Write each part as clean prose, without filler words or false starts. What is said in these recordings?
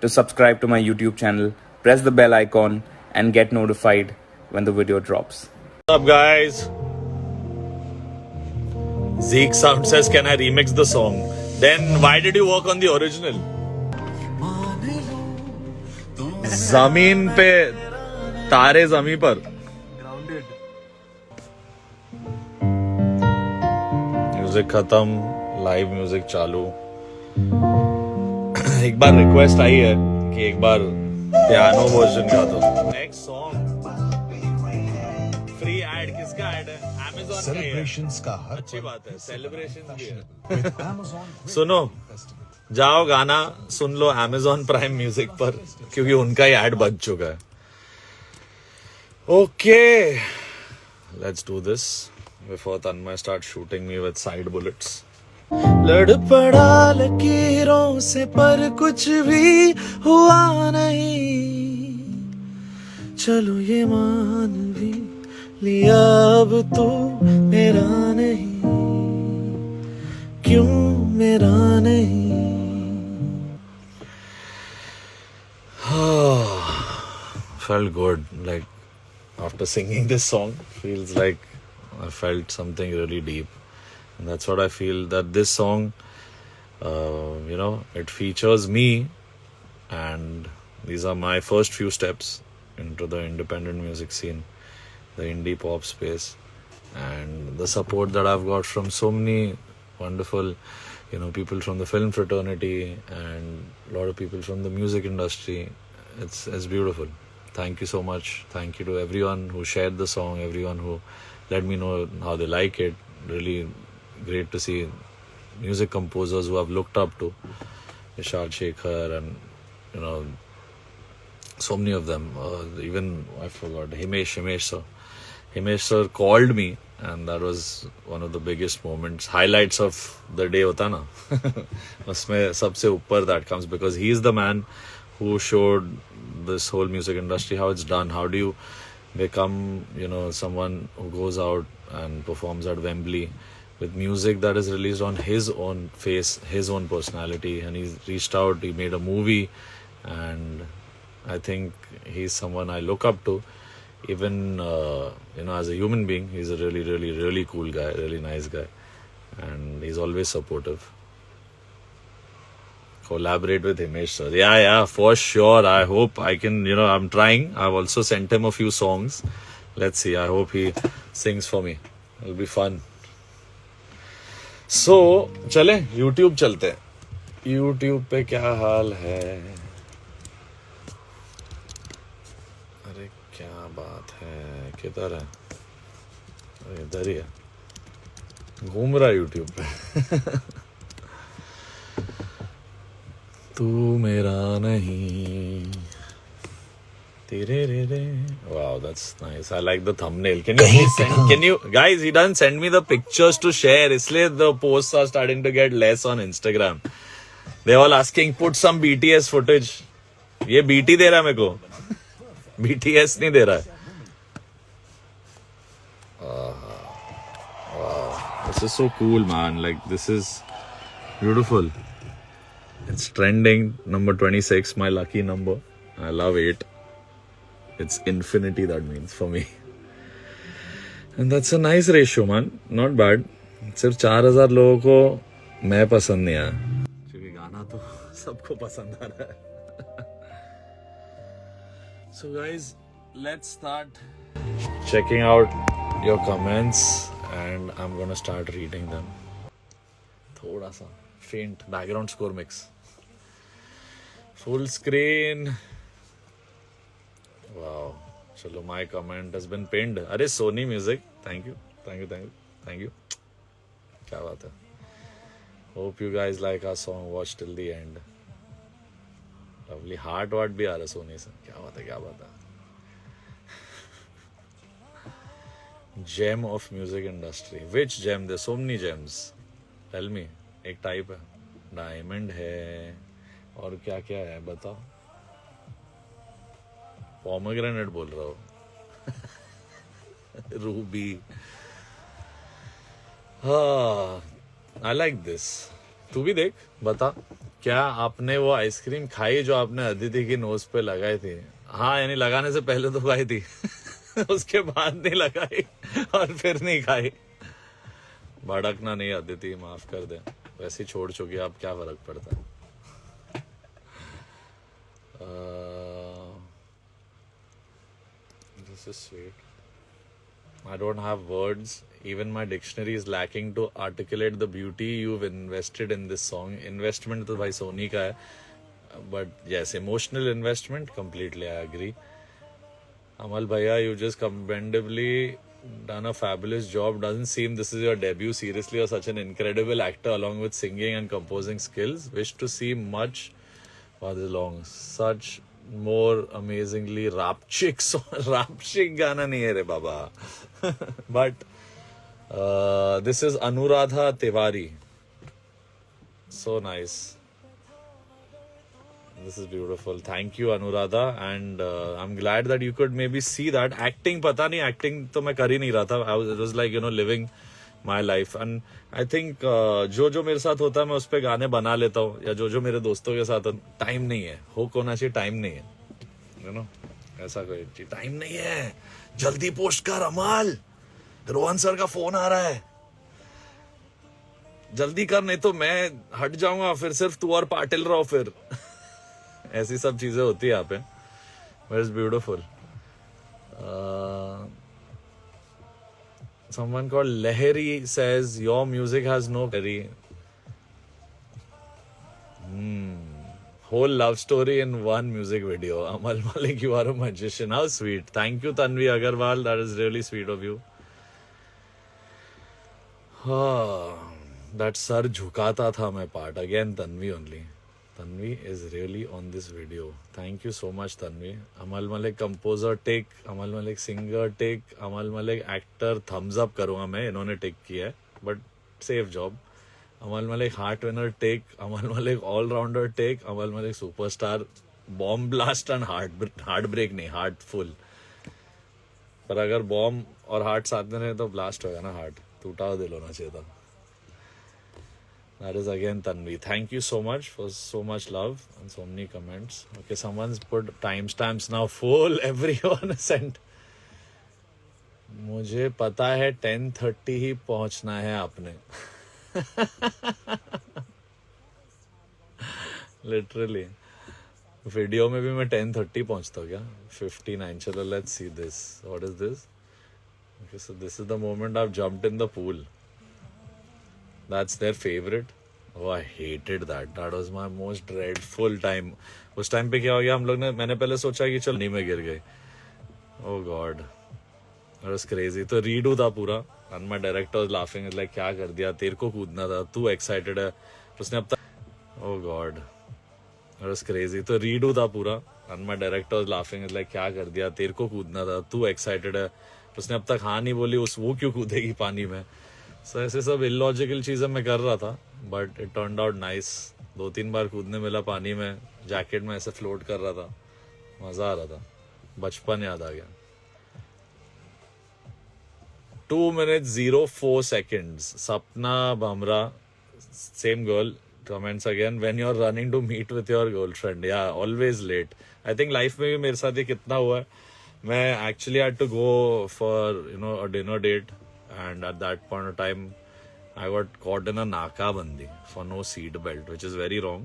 to subscribe to my YouTube channel, press the bell icon, and get notified when the video drops. What's up, guys? Zeke Sound says, can I remix the song? Then why did you work on the original? जमीन पे तारे जमीन पर music खत्म, live music चालू. एक बार request आई है कि एक बार पियानो वर्जन गा दो. Next song free add. किसका एड है? Amazon सेलिब्रेशंस का हर अच्छी बात है, सेलिब्रेशन भी है. सुनो, जाओ गाना सुन लो Amazon प्राइम म्यूजिक पर, क्योंकि उनका ही एड बज चुका है. Okay, let's do this before Tanmay start shooting me with side bullets. लड़ पड़ा लकीरों से पर कुछ भी हुआ नहीं. चलो ये मान भी लिया अब तो मेरा नहीं. क्यों मेरा नहीं? Felt good. Like after singing this song, feels like I felt something really deep. And that's what I feel, that this song, it features me, and these are my first few steps into the independent music scene, the indie pop space, and the support that I've got from so many wonderful, people from the film fraternity and a lot of people from the music industry. It's beautiful. Thank you so much. Thank you to everyone who shared the song, everyone who let me know how they like it. Really great to see music composers who I've looked up to, Vishal Shekhar, and so many of them. Even I forgot Himesh sir. Himesh sir called me, and that was one of the biggest moments, highlights of the day hota na. Usme sabse upar that comes, because he's the man who showed this whole music industry how it's done. How do you become, someone who goes out and performs at Wembley with music that is released on his own face, his own personality, and he's reached out, he made a movie, and I think he's someone I look up to. Even, as a human being, he's a really, really, really cool guy, really nice guy, and he's always supportive. Collaborate with Himesh sir. Yeah, for sure. I hope I can, I'm trying. I've also sent him a few songs. Let's see. I hope he sings for me. It'll be fun. So, चले YouTube चलते हैं. YouTube पे क्या हाल है? अरे क्या बात है? किधर है? अरे इधर ही है. घूम रहा है YouTube पे. तू मेरा नहीं. Wow, that's nice. I like the thumbnail. Can you please send, guys, he doesn't send me the pictures to share. Isliye the posts are starting to get less on Instagram. They're all asking, put some BTS footage. ये BT दे रहा है मेरे को. BTS नहीं दे रहा है. Wow. This is so cool, man. Like, this is beautiful. It's trending. Number 26, my lucky number. I love 8. It's infinity, that means, for me. And that's a nice ratio, man. Not bad. सिर्फ 4000 लोगों को मैं पसंद नहीं आया, क्योंकि गाना तो सबको पसंद आ रहा है. So guys, let's start checking out your comments, and I'm gonna start reading them. थोड़ा सा faint background score mix. Full screen. Wow. Chalo, my comment has been pinned. Arey, Sony Music. Thank you. क्या बात है. Hope you guys like our song. Watch till the end. Lovely heart वाट भी आ रहा है सोनी से. क्या बात है. Gem of music industry. Which gem? There's so many gems. Tell me. एक type है. Diamond है. और क्या है बताओ. Pomegranate बोल रहा हो. Ruby. I like this. तू भी देख, बता क्या आपने वो आइसक्रीम खाई जो आपने अदिति की नोज पे लगाई थी? हाँ, यानी लगाने से पहले तो खाई थी उसके बाद नहीं लगाई और फिर नहीं खाई। भड़कना नहीं अदिति, माफ कर दे, वैसे ही छोड़ चुकी, अब क्या फर्क पड़ता है। This is sweet. I don't have words. Even my dictionary is lacking to articulate the beauty you've invested in this song. Investment तो भाई सोनी का है, but yes, emotional investment completely. I agree. Amal Bhaiya, you just commendably done a fabulous job. Doesn't seem this is your debut. Seriously, you're such an incredible actor along with singing and composing skills. Wish to see much. Wow, this is long. Such more amazingly rapchick rapchick गाना नहीं है रे बाबा but this is Anuradha Tiwari. So nice. This is beautiful. Thank you Anuradha, and I'm glad that you could maybe see that. Acting पता नहीं, acting तो मैं कर ही नहीं रहा था. It was like, you know, living my life, and I think जो मेरे साथ होता है मैं उस पे गाने बना लेता हूँ, या जो मेरे दोस्तों के साथ टाइम नहीं है, हुक होना चाहिए, टाइम नहीं है, यू नो, ऐसा कोई टाइम नहीं है, जल्दी पोस्ट कर अमल, रोहन सर का फोन आ रहा है, जल्दी कर नहीं तो मैं हट जाऊंगा, फिर सिर्फ तू और पाटिल रहो फिर ऐसी सब चीजें होती है यहाँ पे. But it's beautiful. Someone called Lahiri says your music has no very whole love story in one music video. Amal Malik, you are a magician. How sweet. Thank you Tanvi Agarwal. That is really sweet of you. That sir झुकाता था मैं part. Again Tanvi only. Tanvi is really on this video. Thank you so much Tanvi. Amal Malik composer take, Amal Malik singer take, Amal Malik actor thumbs up करूँगा मैं, इन्होंने take किया है, but safe job. Amal Malik heart winner take, Amal Malik all rounder take, Amal Malik superstar bomb blast and heartbreak नहीं, heartful. पर अगर bomb और heart साथ में रहे तो blast होगा ना, heart टूटा हुआ दिल होना चाहिए था. That is again Tanvi. Thank you so much for so much love and so many comments. Okay, someone's put timestamps now. Full everyone sent. मुझे पता है 10:30 ही पहुंचना है आपने. Literally. वीडियो में भी मैं 10:30 पहुंचता हूँ क्या? 59. चलो let's see this. What is this? Okay, so this is the moment I've jumped in the pool. That's their favorite. Oh, I hated that. That was my most dreadful time. उस time पे क्या हो गया, हम लोग ने, मैंने पहले सोचा कि चल नहीं, में गिर गए. Oh God, that was crazy. तो रीडू था पूरा, and my director was laughing. Like क्या कर दिया, तेरे को कूदना था, तू excited है. उसने अब तक, oh God, that was crazy. तो रीडू था पूरा, and my director was laughing. Like क्या कर दिया, तेरे को कूदना था, तू excited है. उसने अब तक हाँ नहीं बोली, वो क्यों कूदेगी पानी में. So, ऐसे सब इलॉजिकल चीजें मैं कर रहा था, but it turned out nice. 2-3 बार कूदने मिला पानी में, जैकेट में ऐसे फ्लोट कर रहा था, मजा आ रहा था, बचपन याद आ गया. 2 minutes 04 seconds. Sapna Bhamra, same girl, comments again. When you're running to meet with your girlfriend, yeah, always late. I think life में भी मेरे साथ ये कितना हुआ है. मैं actually had to go for, you know, a dinner date. And at that point of time, I got caught in a नाकाबंदी for no seat belt, which is very wrong.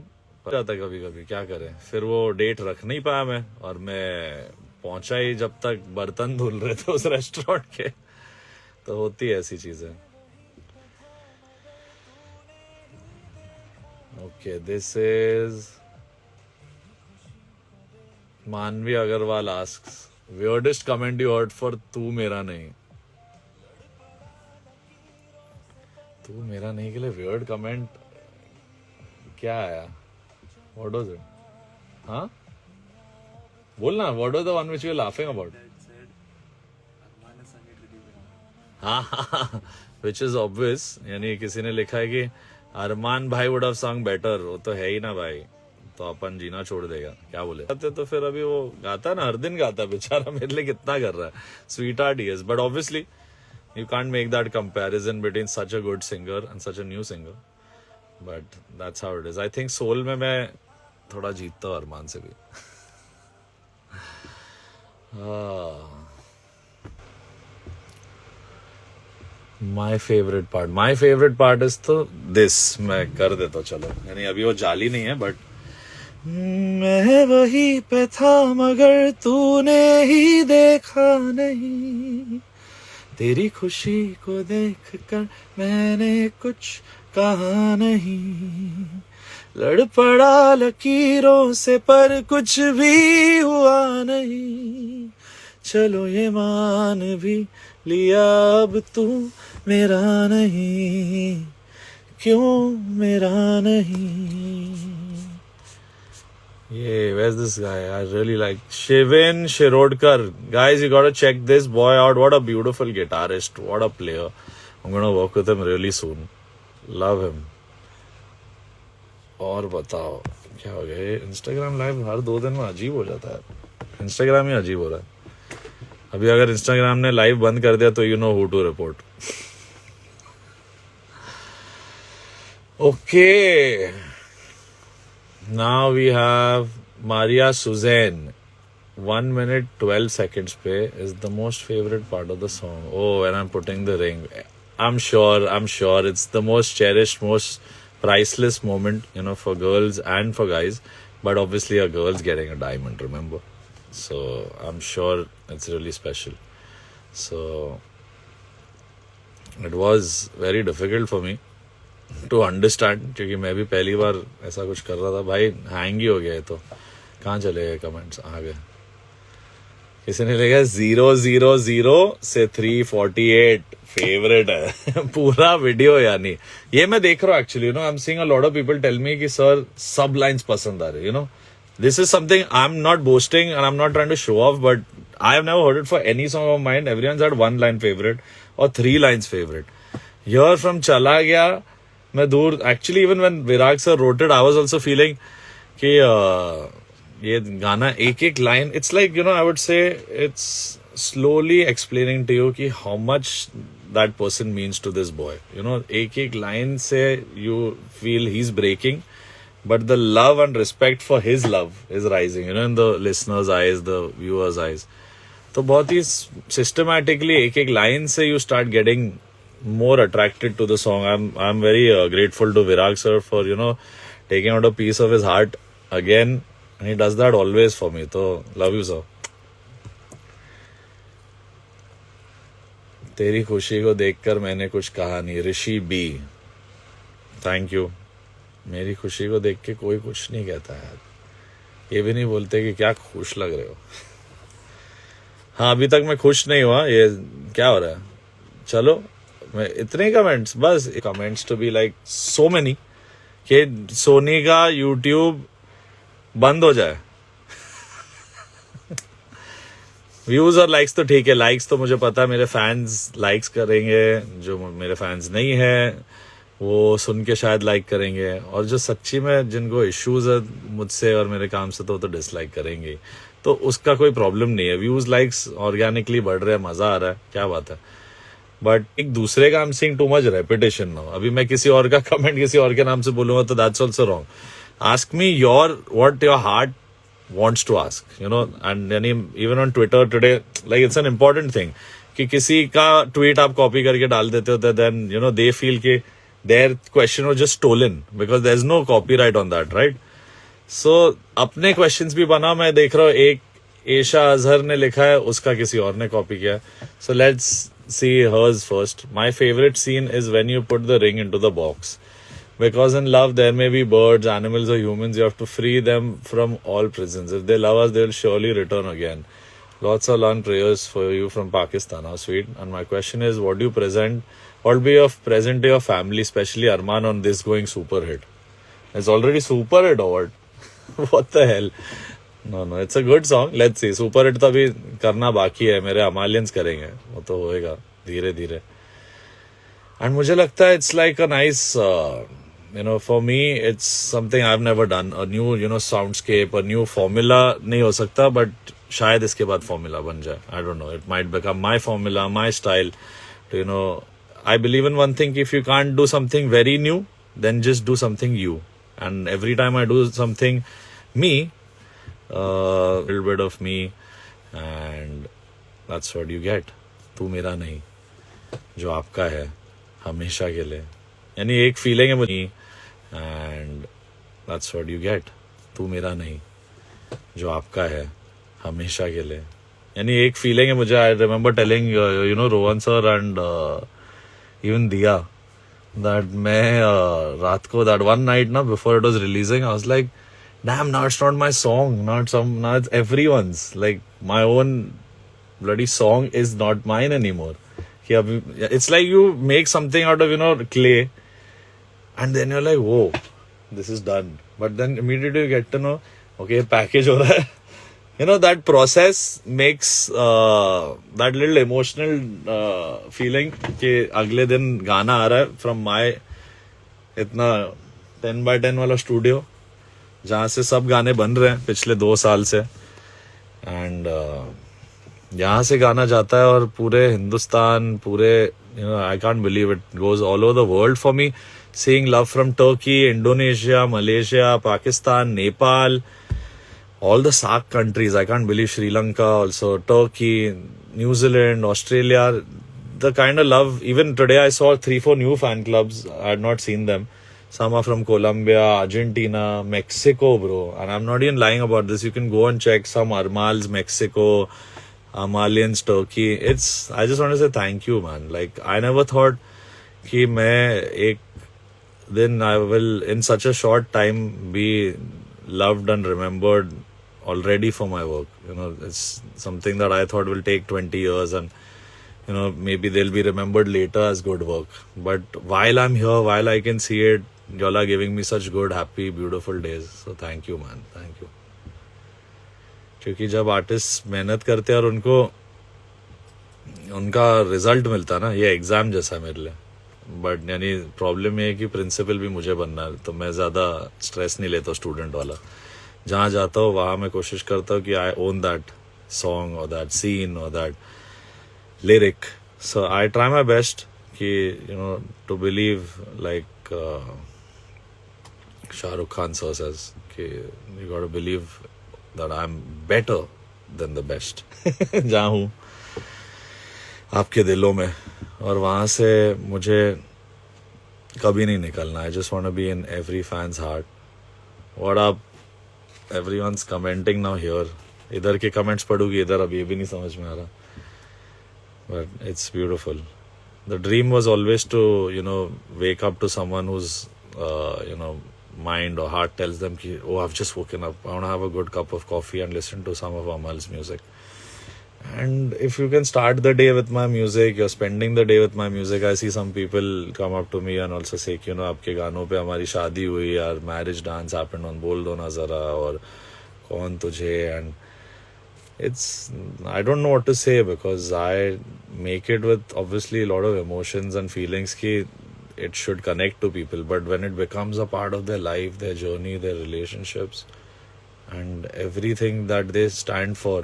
जाता कभी क्या करें. फिर वो डेट रख नहीं पाया मैं, और मैं पहुंचा ही जब तक बर्तन धुल रहे थे उस रेस्टोरेंट के. तो होती है ऐसी चीजें. Okay, this is Manvi Agarwal asks, weirdest comment you heard for तू मेरा नहीं. तू मेरा नहीं के लिए weird comment क्या आया? What was it? हाँ? बोलना. What was the one which you were laughing about? हाँ, which is obvious. यानी किसी ने लिखा है कि अरमान भाई would have sung better. वो तो है ही ना भाई, तो अपन जीना छोड़ देगा. क्या बोले तो फिर अभी वो गाता ना, हर दिन गाता बेचारा, मेरे लिए कितना कर रहा है. Sweetheart he is, but obviously you can't make that comparison between such a good singer and such a new singer. But that's how it is. I think soul में मैं थोड़ा जीतता हूँ अरमान से भी. My favourite part is to this. मैं कर देता हूँ, चलो. यानी अभी वो जाली नहीं है, बट मैं वही पे था मगर तूने ही देखा नहीं. तेरी खुशी को देख कर मैंने कुछ कहा नहीं. लड़ पड़ा लकीरों से पर कुछ भी हुआ नहीं. चलो ये मान भी लिया अब तू मेरा नहीं. क्यों मेरा नहीं. Yeah, where's this guy? I really like Shivin Shirodkar. Guys, you gotta check this boy out. What a beautiful guitarist. What a player. I'm gonna work with him really soon. Love him. और बताओ क्या हो गया. Instagram live हर 2 दिन में अजीब हो जाता है. इंस्टाग्राम ही अजीब हो रहा है. अभी अगर इंस्टाग्राम ने लाइव बंद कर दिया तो you know who to report. Okay. Now we have Maria Suzanne. 1 minute 12 seconds pe is the most favorite part of the song. Oh, when I'm putting the ring. I'm sure it's the most cherished, most priceless moment, you know, for girls and for guys. But obviously a girl's getting a diamond, remember? So I'm sure it's really special. So it was very difficult for me to understand, क्योंकि मैं भी पहली बार ऐसा कुछ कर रहा था. भाई हैंग ही हो गया है. तो कहाँ चले गए कमेंट्स. आ गए. किसी ने लिखा 000 से 348 फेवरेट है. पूरा वीडियो. यानी ये मैं देख रहा हूँ actually. You know I am seeing a lot of people tell me कि सर सब लाइंस पसंद आ रहे. You know this is something I am not boasting and I am not trying to show off, but I have never heard it for any song of mind. Everyone's had 1 line favourite और 3 lines favourite. Here from चला गया मैं दूर. Actually even when Virag sir wrote it I was also feeling कि ये गाना एक line, it's like you know I would say it's slowly explaining to you कि how much that person means to this boy. You know एक line से you feel he is breaking, but the love and respect for his love is rising, you know, in the listeners eyes, the viewers eyes. तो बहुत ही systematically एक line से you start getting more attracted to the song. I'm very grateful to Virag sir for, you know, taking out a piece of his heart again, and he does that always for me. So love you sir. तेरी खुशी को देखकर मैंने कुछ कहा नहीं. ऋषि B, thank you. मेरी खुशी को देख के कोई कुछ नहीं कहता यार. ये भी नहीं बोलते कि क्या खुश लग रहे हो. हाँ, अभी तक मैं खुश नहीं हुआ. ये क्या हो रहा है. चलो, मैं इतने कमेंट्स, बस comments to be like so many कि सोनी का यूट्यूब बंद हो जाए. व्यूज और लाइक्स तो ठीक है. लाइक्स तो मुझे पता है मेरे फैंस लाइक्स करेंगे. जो मेरे फैंस नहीं है वो सुन के शायद लाइक करेंगे, और जो सच्ची में जिनको इश्यूज है मुझसे और मेरे काम से तो डिसलाइक करेंगे. तो उसका कोई प्रॉब्लम नहीं है. व्यूज लाइक्स ऑर्गेनिकली बढ़ रहे हैं, मजा आ रहा है, क्या बात है. बट एक दूसरे का आई am seeing too much repetition now. अभी मैं किसी और का कमेंट किसी और के नाम से बोलूंगा तो that's also wrong. Ask me your what your heart wants to ask, you know, and even on Twitter today, like it's an important thing कि किसी का tweet आप copy करके डाल देते हो, then you know they feel कि their question was just stolen because there's no copyright on that, right? So अपने questions भी बना. मैं देख रहा हूँ एक एशा अजहर ने लिखा है, उसका किसी और ने copy किया. So let's see hers first. My favorite scene is when you put the ring into the box. Because in love there may be birds, animals or humans. You have to free them from all prisons. If they love us, they will surely return again. Lots of love and prayers for you from Pakistan. How sweet. And my question is, what do you present? What will be your present to your family, especially Arman, on this going super hit? It's already super hit or what? What the hell? No, it's a good song. Let's see. Super hit तो अभी करना बाकी है. मेरे Amalians करेंगे. वो तो होएगा धीरे धीरे. And मुझे लगता है it's like a nice... you know, for me, it's something I've never done. A new, you know, soundscape, a new formula नहीं हो सकता, but शायद इसके बाद formula बन जाए. I don't know. It might become my formula, my style. You know, I believe in one thing. If you can't do something very new, then just do something you. And every time I do something me, a little bit of me, and that's what you get. तू मेरा नहीं, जो आपका है हमेशा के लिए. यानी एक फीलिंग है मुझे, and that's what you get. तू मेरा नहीं, जो आपका है हमेशा के लिए. यानी एक फीलिंग है मुझे. I remember telling Rohan sir and even दिया that मैं रात को that one night ना before it was releasing, I was like, damn, now it's not my song, now it's everyone's. Like my own bloody song is not mine anymore. कि अभी it's like you make something out of clay, and then you're like, whoa, this is done. But then immediately you get to know, okay, package हो रहा है. That process makes that little emotional feeling कि अगले दिन गाना आ रहा है from my इतना 10x10 वाला स्टूडियो जहाँ से सब गाने बन रहे हैं पिछले 2 साल से, एंड यहाँ से गाना जाता है और पूरे हिंदुस्तान, पूरे I can't believe it goes all over the world for me. Seeing love from Turkey, Indonesia, Malaysia, Pakistan, Nepal, all the SAARC countries. I can't believe Sri Lanka also, Turkey, New Zealand, Australia. The kind of love. Even today I saw 3-4 new fan clubs. I had not seen them. Some are from Colombia, Argentina, Mexico, bro. And I'm not even lying about this. You can go and check some Armals, Mexico, Amalians, Turkey. I just want to say thank you, man. Like, I never thought कि मैं एक दिन I will in such a short time be loved and remembered already for my work. It's something that I thought will take 20 years, and maybe they'll be remembered later as good work. But while I'm here, while I can see it, y'all are giving me such good, happy, beautiful days. So thank you, man. Thank you. क्योंकि जब artist मेहनत करते हैं और उनका result मिलता है ना, ये एग्जाम जैसा है मेरे लिए. बट यानी प्रॉब्लम ये है कि प्रिंसिपल भी मुझे बनना है, तो मैं ज़्यादा स्ट्रेस नहीं लेता स्टूडेंट वाला. जहाँ जाता हूँ वहाँ मैं कोशिश करता हूँ कि आई ओन दैट सॉन्ग और दैट सीन और that lyric. So I try my best कि to believe like Shahrukh Khan sir says कि you got to believe that I'm better than the best. जहाँ हूँ आपके दिलों में, और वहाँ से मुझे कभी नहीं निकलना. I just want to be in every fans heart. What up everyone's commenting now here. इधर के कमेंट्स पढ़ूंगी, इधर अब ये भी नहीं समझ में आ रहा. But it's beautiful. The dream was always to wake up to someone who's mind or heart tells them ki, oh, I've just woken up, I want to have a good cup of coffee and listen to some of Amal's music. And if you can start the day with my music, you're spending the day with my music. I see some people come up to me and also say कि आपके गानों पे हमारी शादी हुई, our marriage dance happened on बोल दो ना जरा, और कौन तुझे. And I don't know what to say, because I make it with obviously a lot of emotions and feelings ki it should connect to people. But when it becomes a part of their life, their journey, their relationships, and everything that they stand for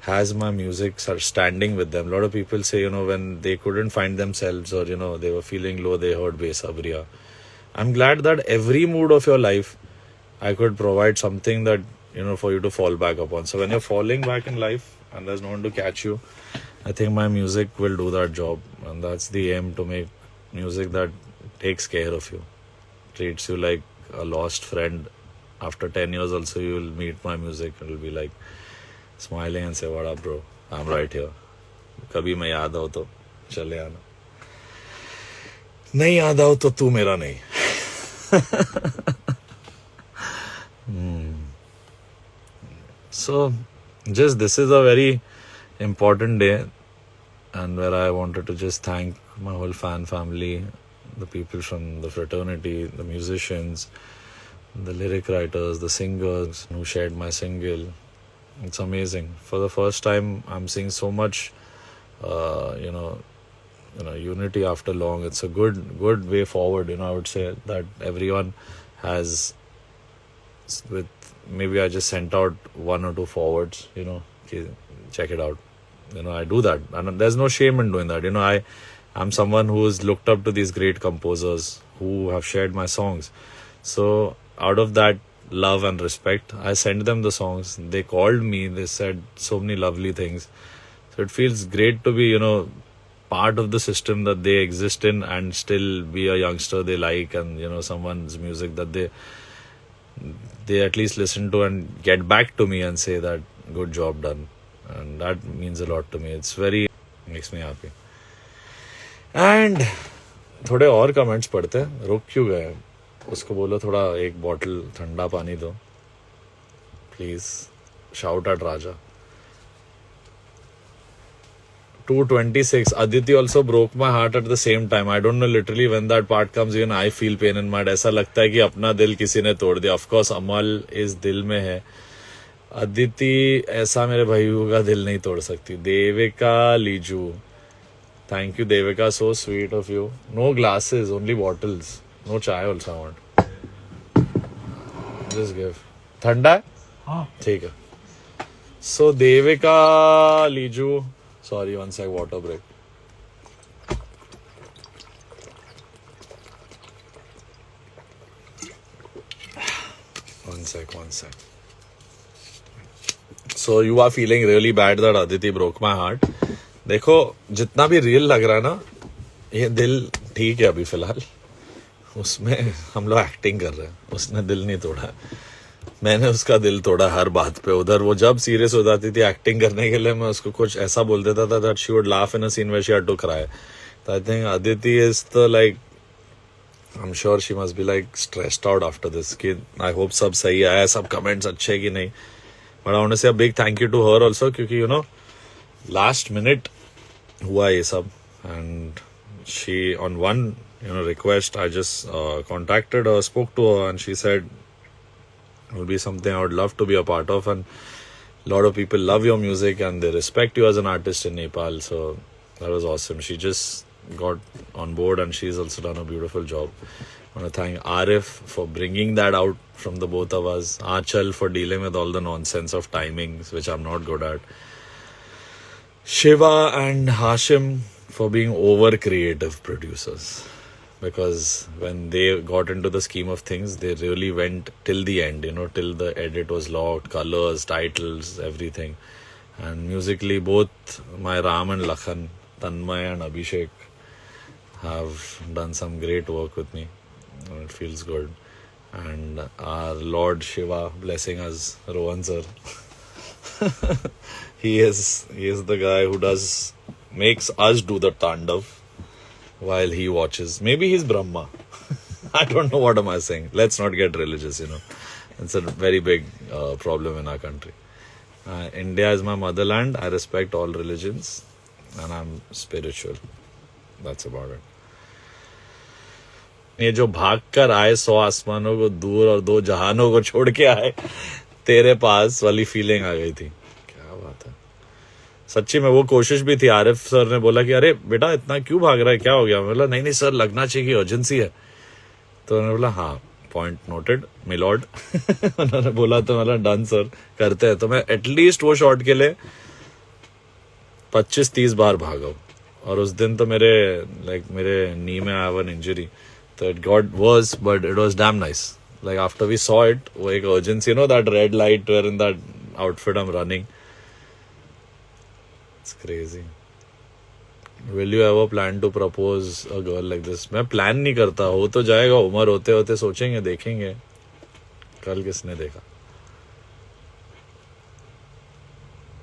has my music standing with them. A lot of people say, when they couldn't find themselves, or they were feeling low, they heard Besabriya. I'm glad that every mood of your life I could provide something that for you to fall back upon. So when you're falling back in life and there's no one to catch you, I think my music will do that job. And that's the aim, to make music that takes care of you, treats you like a lost friend. After 10 years also, you will meet my music and will be like smiling and say, what up bro, I'm right here. कभी मैं याद आओ तो चले आना, नहीं याद आओ तो तू मेरा नहीं. So just this is a very important day, and where I wanted to just thank my whole fan family, the people from the fraternity, the musicians, the lyric writers, the singers who shared my single. It's amazing. For the first time, I'm seeing so much, unity after long. It's a good way forward. I would say that everyone has, with maybe I just sent out 1 or 2 forwards, check it out. I do that, and there's no shame in doing that. I'm someone who's looked up to these great composers who have shared my songs. So out of that love and respect, I sent them the songs. They called me. They said so many lovely things. So it feels great to be, part of the system that they exist in and still be a youngster they like, and someone's music that they at least listen to and get back to me and say that good job done. And that means a lot to me. It's very makes me happy. And थोड़े और comments पढ़ते हैं. रुक क्यों गए? उसको बोलो थोड़ा एक बॉटल ठंडा पानी दो please. Shout at Raja. 226. Aditi also broke my heart at the same time. I don't know, literally when that part comes, even I feel pain in my heart. ऐसा लगता है कि अपना दिल किसी ने तोड़ दिया. Of course, अमल इस दिल में है. अदिति ऐसा मेरे भाइयों का दिल नहीं तोड़ सकती. Devika Liju. Thank you, Devika. So sweet of you. No glasses, only bottles. No chai also I want. Just give. ठंडा है? हाँ. ठीक है. So Devika Liju. Sorry, one sec, water break. One sec. So you are feeling really bad that Aditi broke my heart. देखो जितना भी real लग रहा है ना, ये दिल ठीक है अभी फिलहाल. उसमें हम लोग एक्टिंग कर रहे हैं. उसने दिल नहीं तोड़ा, मैंने उसका दिल तोड़ा हर बात पे. उधर वो जब सीरियस हो जाती थी एक्टिंग करने के लिए, मैं उसको कुछ ऐसा बोल देता था that she would laugh in a scene where she had to cry. तो I think Aditi is the like, I am sure she must be like stressed out after this. कि आई होप सब सही आया, सब कमेंट्स अच्छे कि नहीं. But I want to say a big thank you to her also, क्योंकि last minute हुआ ये सब. And she on one request, I just contacted her, spoke to her, and she said it will be something I would love to be a part of. And a lot of people love your music and they respect you as an artist in Nepal. So that was awesome. She just got on board and she's also done a beautiful job. I want to thank Arif for bringing that out from the both of us. Achal for dealing with all the nonsense of timings, which I'm not good at. Shiva and Hashim for being over creative producers. Because when they got into the scheme of things, they really went till the end, till the edit was locked, colors, titles, everything. And musically, both my Ram and Lakhan, Tanmay and Abhishek, have done some great work with me. It feels good. And our Lord Shiva blessing us, Rohan sir. he is the guy who makes us do the tandav while he watches. Maybe he's Brahma. I don't know, what am I saying. Let's not get religious, It's a very big problem in our country. India is my motherland. I respect all religions and I'm spiritual. That's about it. ये जो भाग कर आए 100 आसमानों को दूर और 2 जहानों को छोड़ के आए तेरे पास वाली फीलिंग आ गई थी. क्या बात है. सच्ची में वो कोशिश भी थी. आरिफ सर ने बोला कि अरे बेटा इतना क्यों भाग रहा है, क्या हो गया. मैं बोला नहीं सर, लगना चाहिए, अर्जेंसी है. तो उन्होंने बोला हाँ, पॉइंट नोटेड मिलॉर्ड. उन्होंने बोला तो मतलब डन सर, करते हैं. तो मैं एटलीस्ट वो शॉट के लिए 25-30 बार भागा. और उस दिन तो मेरे नी में आया वन इंजरी, तो it got worse but it was damn nice. Like after we saw it, वो एक urgency, that red light wearing that outfit I am running. It's crazy. Will you ever plan to propose a girl like this? मैं plan नहीं करता. हो तो जाएगा, उम्र होते होते सोचेंगे, देखेंगे. कल किसने देखा.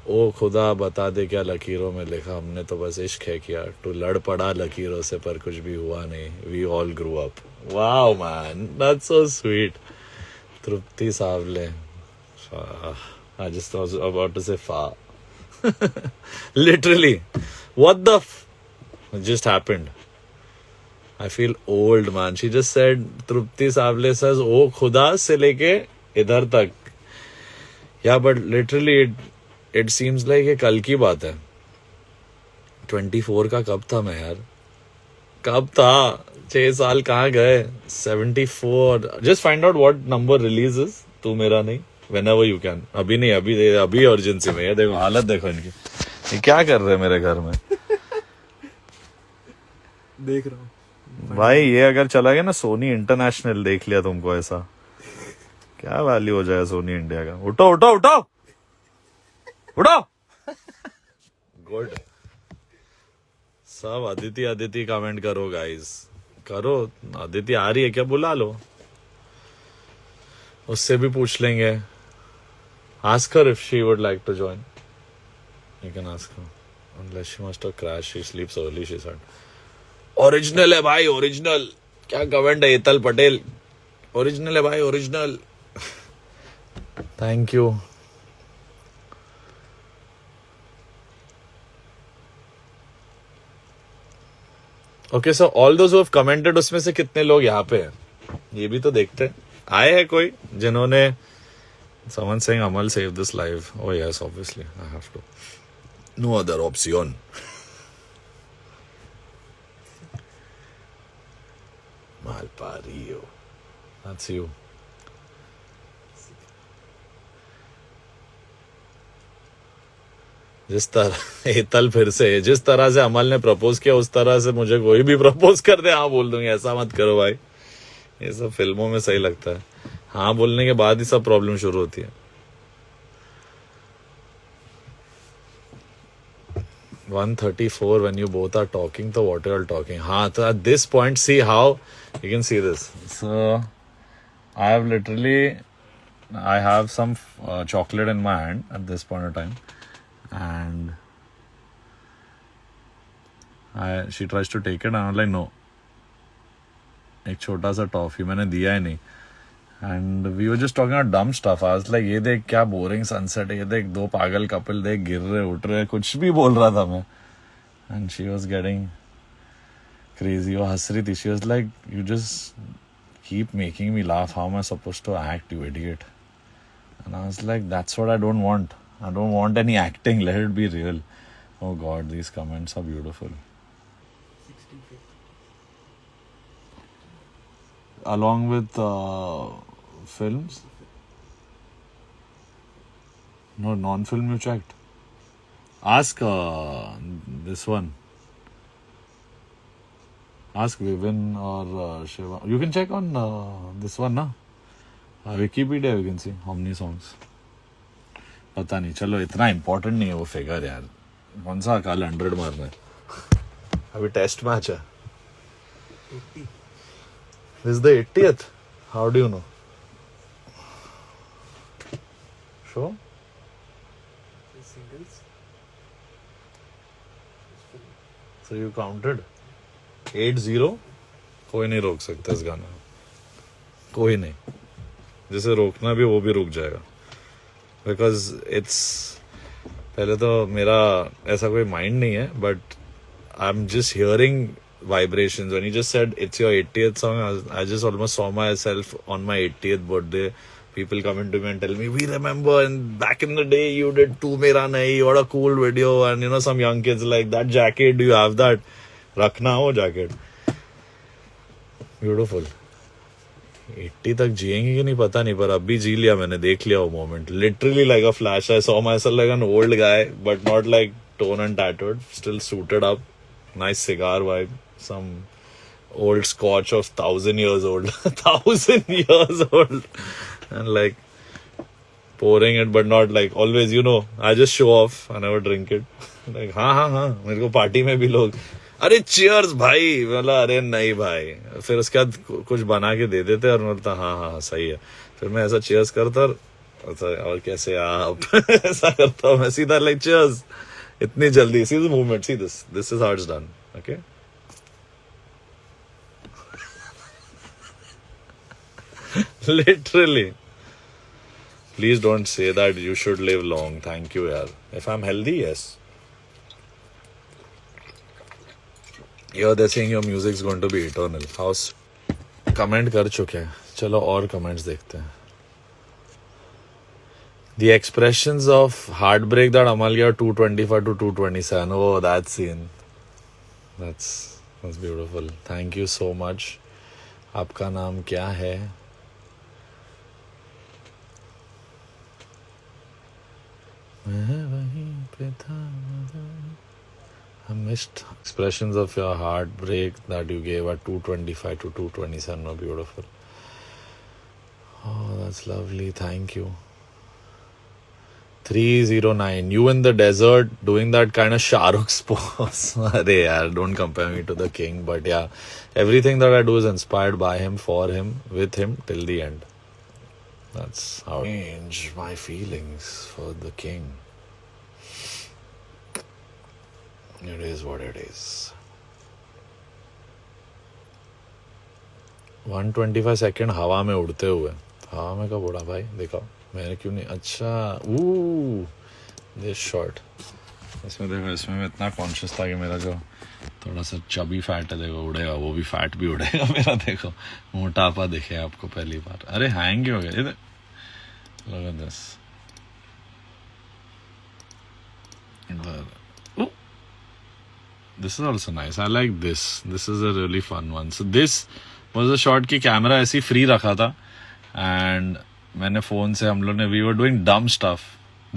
ओ खुदा बता दे क्या लकीरों में लिखा, हमने तो बस इश्क है किया. तू लड़ पड़ा लकीरों से पर कुछ भी हुआ नहीं. We all grew up. Wow man, that's so sweet. Trupti Savle. I just was about to say fa. Literally, what the just happened. I feel old man. She just said Trupti Savle says oh khuda se leke idhar tak. Yeah, but literally it seems like ये कल की बात है. 24 का कब था मैं यार, कब था. 6 साल कहाँ गए. 74. Just find out what number releases. तू मेरा नहीं. Whenever you can. अभी नहीं, अभी अर्जेंसी में है. देखो हालत देखो इनकी. ये क्या कर रहे हैं मेरे घर में. देख रहा हूँ भाई ये अगर चला गया ना सोनी इंटरनेशनल, देख लिया तुमको ऐसा, क्या वैल्यू हो जाएगा सोनी इंडिया का। उठो उठो उठो उठो। गुड। सब अदिति अदिति कमेंट करो गाइस, करो। अदिति आ रही है क्या, बुला लो, उससे भी पूछ लेंगे। Ask her if she would like to join, you can ask her, unless she must have crashed, she sleeps early, she said. Original है भाई, ओरिजिनल। क्या कमेंट है एतल पटेल, ओरिजिनल है भाई, original. Thank you. Okay so all those who have commented, उसमें से कितने लोग यहाँ पे हैं ये भी तो देखते हैं। आए हैं कोई जिन्होंने, someone saying Amal save this live, oh yes obviously I have to, no other option. Malpario, that's you. जिस तरह एतल फिर से, जिस तरह से अमल ने प्रपोज किया उस तरह से मुझे कोई भी प्रपोज कर दे हाँ बोल दूंगी, ऐसा मत करो भाई। ये सब फिल्मों में सही लगता है, हाँ बोलने के बाद ही सब प्रॉब्लम शुरू होती है। 134 when you both are talking, तो what you are talking, हाँ तो at this point see how you can see this. So I have literally, I have some chocolate in my hand at this point of time, and she tries to take it and I'm like no, एक छोटा सा toffee मैंने दिया ही नहीं। And we were just talking about dumb stuff, I was like ये देख क्या बोरिंग सनसेट है, ये देख दो पागल कपल देख गिर रहे उठ रहे, कुछ भी बोल रहा था मैं। And she was getting crazy, वो हंस रही थी। She was like you just keep making me laugh, how am I supposed to act you idiot. And I was like that's what I don't want, I don't want any acting, let it be real. Oh God these comments are beautiful. Along with films? No, non-film you checked. Ask this one. Ask Vivin or Shiva. You can check on this one, na? Wikipedia you can see Omni songs. पता नहीं, चलो इतना important नहीं है वो figure यार, कौन सा कल 100 मारना है। अभी टेस्ट मैच है। 80. This is the 80th? How do you know? Sure? Singles. So you counted 80? कोई नहीं रोक सकता इस गाने में, कोई नहीं। जिसे रोकना भी वो भी रुक जाएगा, बिकॉज इट्स, पहले तो मेरा ऐसा कोई माइंड नहीं है, but I am just hearing vibrations. When you just said it's your 80th song, I just almost saw myself on my 80th birthday. People coming to me and tell me, we remember and back in the day you did Tu Mera Nahi, what a cool video. And you know, some young kids like, that jacket, do you have that? Rakhna ho jacket. Beautiful. 80 तक जिएंगे कि नहीं पता नहीं, पर अभी जी लिया मैंने, देख लिया वो moment, literally like a flash. I saw myself like an old guy, but not like torn and tattered, still suited up, nice cigar vibe, some old scotch of 1,000 years old 1,000 years old, and like pouring it, but not like always, you know, I just show off, I never drink it like हाँ मेरे को party में भी लोग अरे cheers भाई, बोला अरे नहीं भाई, फिर उसके बाद कुछ बना के दे देते और बोलता हाँ सही है, फिर मैं ऐसा चीयर्स करता और कैसे आप ऐसा करता हूँ मैं सीधा लाइक चीयर्स, इतनी जल्दी। See this movement, see this is how it's done, okay. Literally. Please don't say that you should live long. Thank you, yaar. If I'm healthy, yes. They're saying your music's going to be eternal. How's comment कर चुके हैं, चलो और comments देखते हैं। The expressions of heartbreak that Amal gave 225 to 227. Oh, that scene. That's beautiful. Thank you so much. आपका नाम क्या है? मैं वहीं पे था, I missed expressions of your heartbreak that you gave at 2:25 to 2:27 were beautiful. Oh, that's lovely. Thank you. 309. You in the desert doing that kind of Shah Rukh's pose. Arey yaar, don't compare me to the king. But yeah, everything that I do is inspired by him, for him, with him till the end. That's how I change my feelings for the king. It is what it is. 125 second हवा में उड़ते हुए. हवा में कब उड़ा भाई? देखो मैंने क्यों नहीं. अच्छा दिस शॉट. इसमें देखो, इसमें मैं इतना कॉन्शियस था कि मेरा जो थोड़ा सा चबी फैट है देखो उड़ेगा, वो भी फैट भी उड़ेगा मेरा. देखो मोटापा दिखे आपको पहली बार. अरे हैंग हो गया. Look at this. This is also nice. I like this. This is a really fun one. So this was a shot की कैमरा ऐसी फ्री रखा था and मैंने फोन से हम लोग ने we were doing dumb stuff.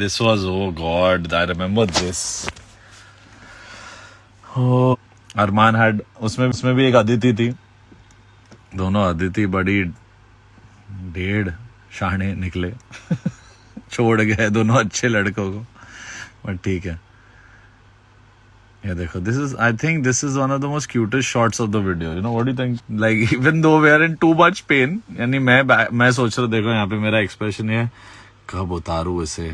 This was, oh God, I remember this. Oh, Armaan had उसमें भी एक अदिति थी. दोनों अदिति बड़ी डेढ़ शाने निकले. छोड़ गए दोनों अच्छे लड़कों को, बट ठीक है. Yeah, देखो, I think this is one of the most cutest shots of the video. You know, what do you think? Like, even though we are in too much pain, यानी मैं सोच रहा, देखो यहाँ पे मेरा एक्सप्रेशन है कब उतारू इसे,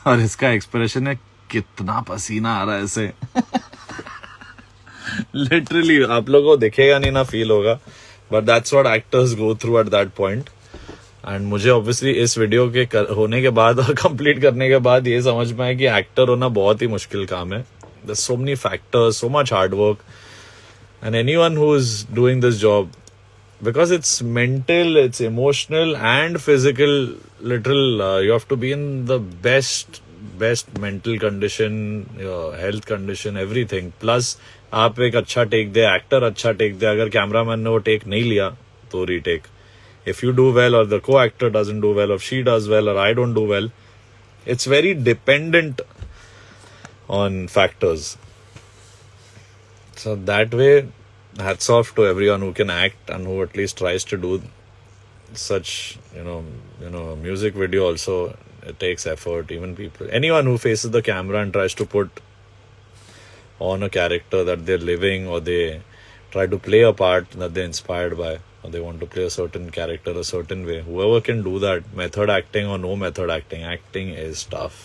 और इसका एक्सप्रेशन है कितना पसीना आ रहा है इसे. लिटरली आप लोगों को दिखेगा नहीं ना, फील होगा, but that's what actors go through at that point. And मुझे ऑब्वियसली इस वीडियो के होने के बाद और कंप्लीट करने के बाद ये समझ में आया कि एक्टर होना बहुत ही मुश्किल काम है. There's so many factors, so much hard work, and anyone who's doing this job, because it's mental, it's emotional and physical, you have to be in the best mental condition, your health condition, everything. Plus आप एक अच्छा take दे, actor अच्छा take दे, अगर cameraman ने वो take नहीं लिया तो retake. If you do well, or the co-actor doesn't do well, or she does well, or I don't do well, it's very dependent on factors. So that way, hats off to everyone who can act and who at least tries to do such, music video also. It takes effort. Even anyone who faces the camera and tries to put on a character that they're living, or they try to play a part that they're inspired by, or they want to play a certain character a certain way, whoever can do that, method acting or no method acting is tough.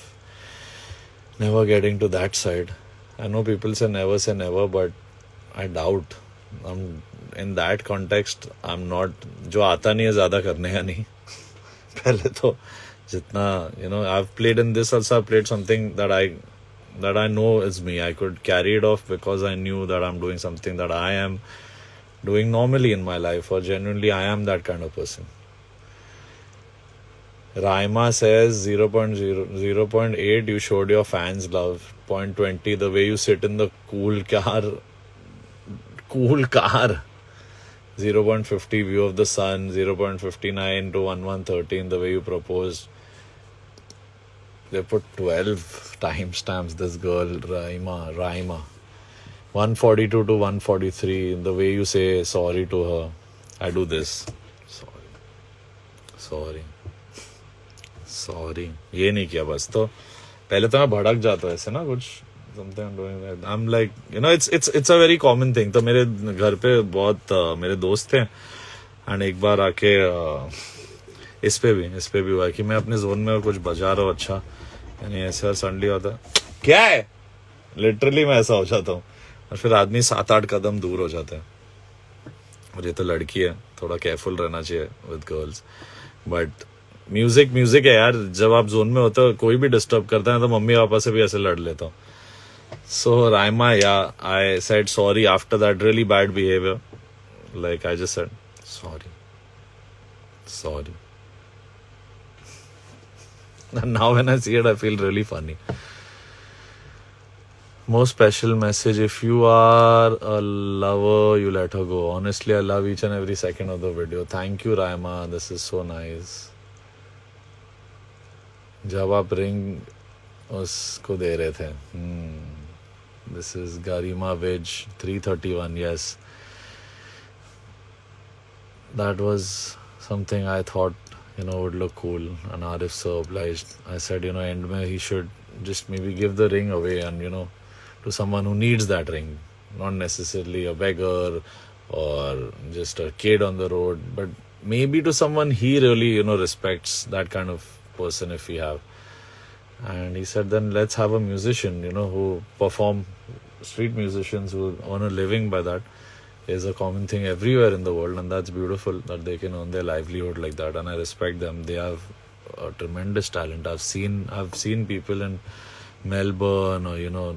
Never getting to that side. I know people say never, but I doubt. In that context, I'm not. जो आता नहीं है ज़्यादा करने का नहीं. पहले तो जितना, I've played in this also. I've played something that I know is me. I could carry it off because I knew that I'm doing something that I am doing normally in my life, or genuinely I am that kind of person. Raima says 0.8 you showed your fans love. 0.20 the way you sit in the cool car. 0.50 view of the sun. 0.59 to 1113 the way you proposed. They put 12 timestamps, this girl Raima. 142 to 143 the way you say sorry to her. I do this. Sorry. ये नहीं किया बस. तो पहले तो मैं भड़क जाता है ऐसे ना कुछ, something I'm doing that. I'm like, it's a very common thing. तो मेरे घर पे बहुत मेरे दोस्त थे, and एक बार आके इस पे भी हुआ कि मैं अपने जोन में कुछ बजा रहा हूँ अच्छा, यानी ऐसा सडनली होता है क्या है, लिटरली मैं ऐसा हो जाता हूँ, और फिर आदमी 7-8 कदम दूर हो जाता है. और ये तो लड़की है, थोड़ा केयरफुल रहना चाहिए विद गर्ल्स. बट म्यूजिक है यार, जब आप जोन में होते हो कोई भी डिस्टर्ब करता है तो मम्मी पापा से भी ऐसे लड़ लेता हूँ. सो राइमा, या I said sorry after that really bad behaviour. Like I just said sorry. Now when I see it, I feel really funny. Most special message: if you are a lover, you let her go. Honestly, I love each and every second of the video. Thank you, Raima. This is so nice. जब आप ring उसको दे रहे थे, This is Garima Veg 331. Yes, that was something I thought, would look cool. And Arif so obliged. I said, end mein he should just maybe give the ring away and, to someone who needs that ring. Not necessarily a beggar or just a kid on the road, but maybe to someone he really, respects, that kind of person if we have. And he said, then let's have a musician, who perform, street musicians who earn a living by that. Is a common thing everywhere in the world, and that's beautiful that they can earn their livelihood like that, and I respect them. They have a tremendous talent. I've seen people in Melbourne or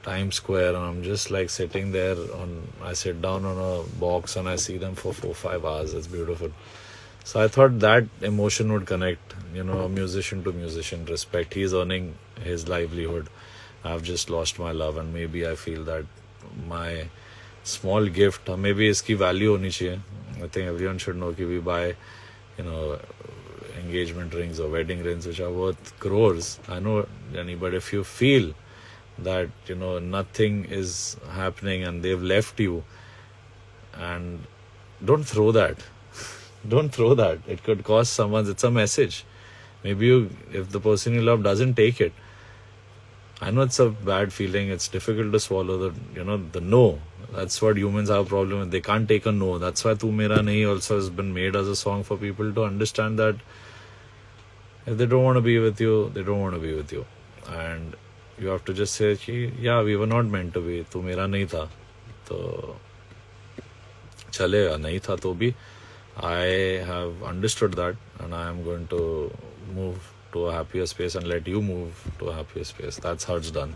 Times Square, and I'm just like sitting there I sit down on a box and I see them for 4-5 hours. It's beautiful. So I thought that emotion would connect, a musician to musician, respect. He's earning his livelihood. I've just lost my love, and maybe I feel that my small gift, maybe iski value honi chahiye. I think everyone should know that we buy, engagement rings or wedding rings which are worth crores. I know, Jenny, but if you feel that, nothing is happening and they've left you, and don't throw that. Don't throw that. It could cost someone. It's a message. Maybe if the person you love doesn't take it, I know it's a bad feeling. It's difficult to swallow the no. That's what humans have a problem with. They can't take a no. That's why Tu Mera Nahi also has been made as a song for people to understand that if they don't want to be with you, they don't want to be with you. And you have to just say, yeah, we were not meant to be. Tu Mera Nahi Tha. So, chalega, nahi tha to bhi. I have understood that, and I am going to move to a happier space and let you move to a happier space. That's how it's done.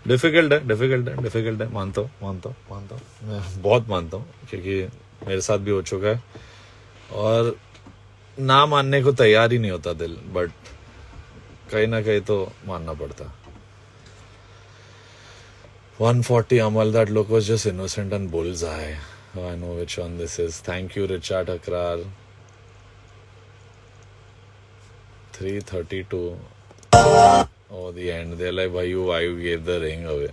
Difficult है मानता हूँ मैं बहुत मानता हूँ, क्योंकि मेरे साथ भी हो चुका है और ना मानने को तैयार ही नहीं होता दिल, बट कहीं ना कहीं तो मानना पड़ता. 140 Amal, that look was just innocent and bullseye. Oh, I know which one this is. Thank you, Richa Thakrar. 332. Oh, the end. They're like, why you gave the ring away?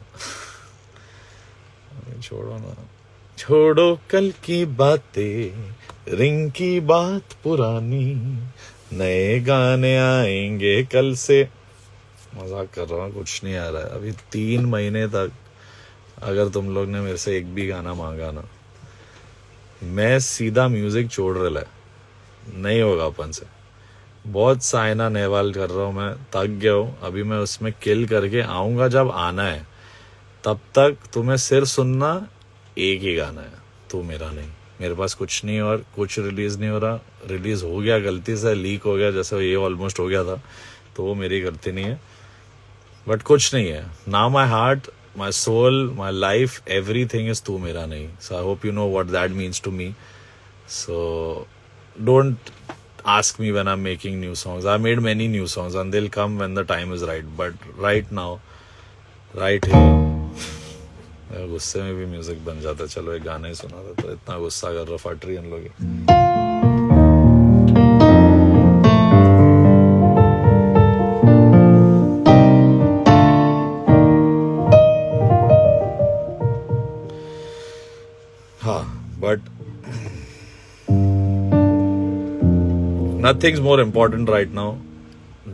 छोड़ो ना. छोड़ो कल की बातें, रिंग की बात पुरानी, नए गाने आएंगे कल से. मजाक कर रहा हूँ, कुछ नहीं आ रहा है अभी. 3 महीने तक अगर तुम लोग ने मेरे से एक भी गाना मांगा ना, मैं सीधा म्यूजिक छोड़ रहा है. नहीं होगा अपन से. बहुत साइना नेहवाल कर रहा हूँ, मैं थक गया हूँ. अभी मैं उसमें किल करके आऊँगा जब आना है. तब तक तुम्हें सिर्फ सुनना एक ही गाना है, तू मेरा नहीं. मेरे पास कुछ नहीं और कुछ रिलीज नहीं हो रहा. रिलीज हो गया गलती से, लीक हो गया, जैसे ये ऑलमोस्ट हो गया था, तो वो मेरी गलती नहीं है. बट कुछ नहीं है. Now my heart, my soul, my life, everything is तू मेरा नहीं. So I hope you know what that means to me. So don't ask me when I'm making new songs. I made many new songs and they'll come when the time is right. But right now, right here, गुस्से में भी music बन जाता. चलो एक गाना ही सुना था, तो इतना गुस्सा कर रहा फट रही इन लोग. हाँ, but nothing's more important right now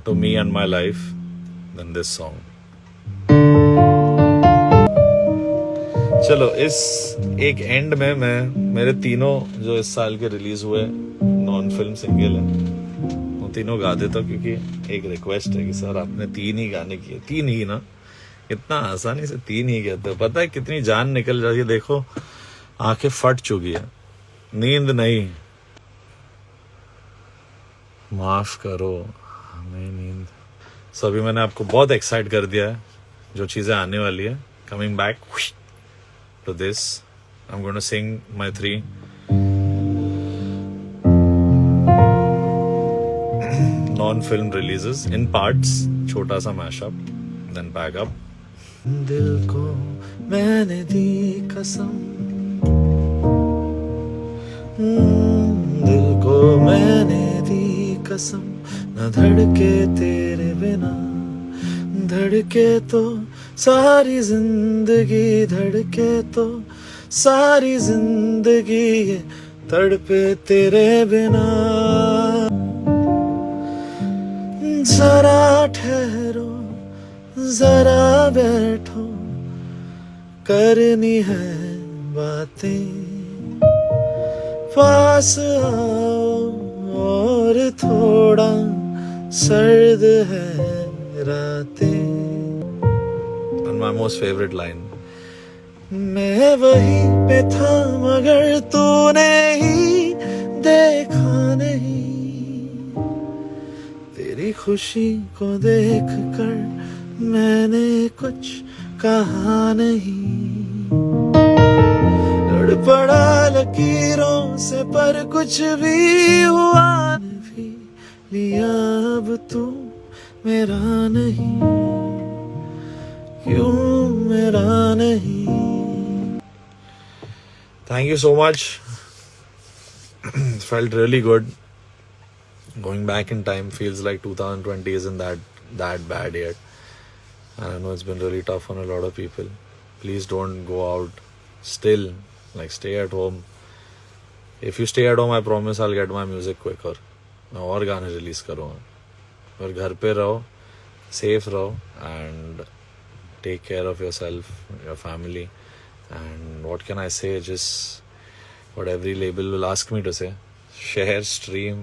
to me and my life than this song. चलो इस एक एंड में मैं मेरे तीनों जो इस साल के रिलीज हुए नॉन फिल्म सिंगल हैं वो तीनों गा देता हूँ, क्योंकि एक रिक्वेस्ट है कि सर आपने 3 ही गाने किए. 3 ही ना, इतना आसानी से 3 ही कहते हो. पता है कितनी जान निकल जाती है. देखो आंखें फट चुकी है, नींद नहीं. माफ करो हमें नींद. सो अभी मैंने आपको बहुत एक्साइट कर दिया है जो चीजें आने वाली है. Coming back to this, I am going to sing my 3 non film releases in parts. छोटा सा मैशअप, देन पैक अप. दिल को मैंने दी कसम, दिल को मैंने दी कसम, न धड़के तेरे बिना, धड़के तो सारी जिंदगी धड़के तो सारी जिंदगी ये तड़पे तेरे बिना जरा ठहरो जरा बैठो करनी है बातें पास आओ और थोड़ा सर्द है रातें And my most favorite line मैं वहीं पे था मगर तूने ही देखा नहीं तेरी खुशी को देख कर मैंने कुछ कहा नहीं लड़ पड़ा लकीरों से पर कुछ भी हुआ भी लिया अब तू मेरा नहीं क्यों मेरा नहीं Thank you so much. Felt really good. Going back in time feels like 2020 isn't that bad yet. And I know it's been really tough on a lot of people. Please don't go out. Still, like stay at home. If you stay at home, I promise I'll get my music quicker. मैं और गाने release करूँगा और घर पे रहो safe रहो and take care of yourself, your family. And what can I say? Just what every label will ask me to say. Share, stream,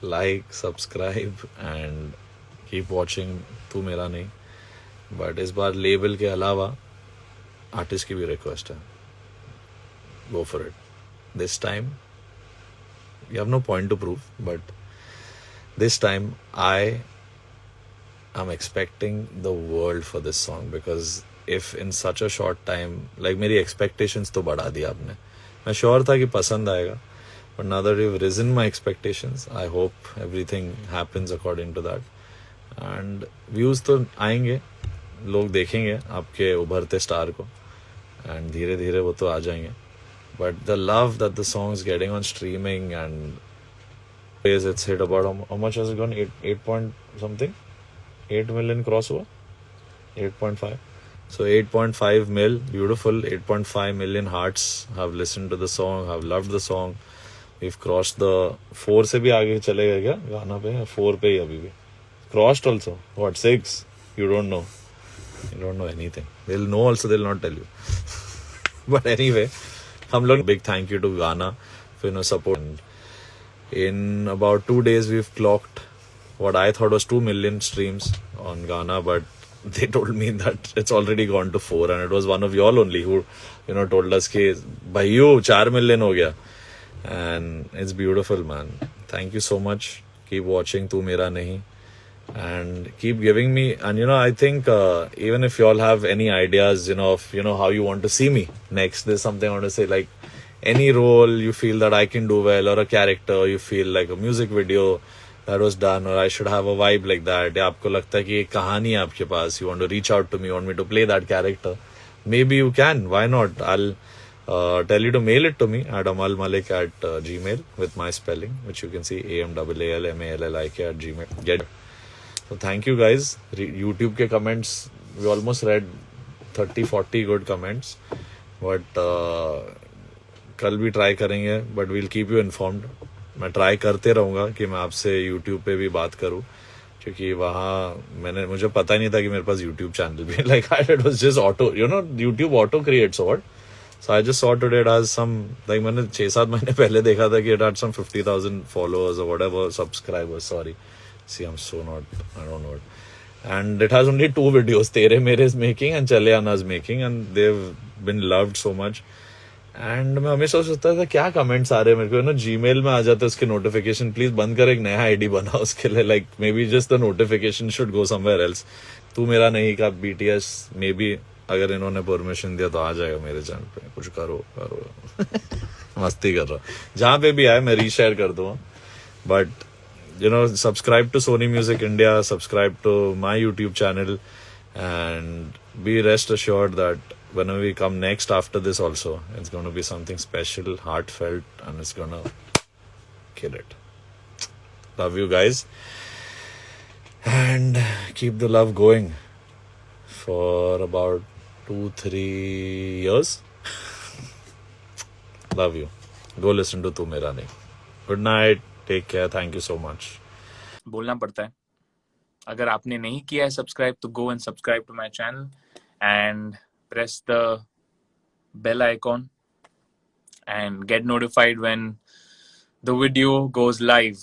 like, subscribe and keep watching तू मेरा नहीं. But इस बार label के अलावा artist की भी request है. Go for it. This time you have no point to prove, but this time I am expecting the world for this song because if in such a short time like मेरी expectations तो बढ़ा दी आपने. मैं sure था कि पसंद आएगा, but now that you've risen my expectations, I hope everything happens according to that. And views तो आएंगे, लोग देखेंगे आपके उभरते स्टार को and धीरे धीरे वो तो आ जाएंगे. But the love that the song is getting on streaming and it's hit about how much has it gone? 8 point something? 8 million cross हुआ? 8.5. So 8.5 mil, beautiful. 8.5 million hearts have listened to the song, have loved the song. We've crossed the 4 से भी आगे चले गए क्या गाना पे? 4 पे ही अभी भी. Crossed also. What 6? You don't know. You don't know anything. They'll know also. They'll not tell you. But anyway, हम लोग big thank you to Ghana for support. And in about 2 days, we've clocked what I thought was 2 million streams on Ghana, but they told me that it's already gone to 4, and it was one of y'all only who, told us कि भाइयों 4 million हो गया, and it's beautiful, man. Thank you so much. Keep watching तू मेरा नहीं, and keep giving me. And I think even if y'all have any ideas, of how you want to see me next, there's something I want to say, like any role you feel that I can do well, or a character you feel like a music video that was done, or I should have a vibe like that, या आपको लगता है कि एक कहानी है आपके पास, you want to reach out to me, you want me to play that character, maybe you can, why not? I'll tell you to mail it to me at amalmalik@gmail with my spelling, which you can see AMALMALLIK@gmail. Get it. So thank you guys. YouTube के comments, we almost read 30-40 good comments, but कल भी try करेंगे, but we'll keep you informed. मैं try करते रहूँगा कि मैं आपसे YouTube पे भी बात करूँ, क्योंकि वहाँ मुझे पता ही नहीं था कि मेरे पास YouTube चैनल भी है. Like it was just auto, YouTube auto creates so what. So I just saw today it has some, like मैंने 6-7 महीने पहले देखा था कि it had some 50,000 followers or whatever, subscribers, sorry. See, I don't know it. And it has only 2 videos, Tere Mere's making and Chale Ana's making, and they've been loved so much. And मैं हमेशा सोचता था क्या comments आ रहे हैं मेरे को, Gmail में आ जाते उसके नोटिफिकेशन, प्लीज बंद कर, एक नया आईडी बना उसके लिए, like may be just the notification should go somewhere else. तू मेरा नहीं का BTS, मे बी अगर इन्होंने परमिशन दिया तो आ जाएगा मेरे चैनल पे. कुछ करो मस्ती कर रहा, जहाँ पे भी आए मैं रीशेयर कर दूंगा. But subscribe to Sony Music India, subscribe to my YouTube channel, and be rest assured that whenever we come next after this also, it's going to be something special, heartfelt, and it's going to kill it. Love you guys, and keep the love going. for about 2-3 years. Love you. Go listen to Tu Mera Nahi. Good night. Take care. Thank you so much. बोलना पड़ता है. अगर आपने नहीं किया है subscribe तो go and subscribe to my channel and press the bell icon and get notified when the video goes live.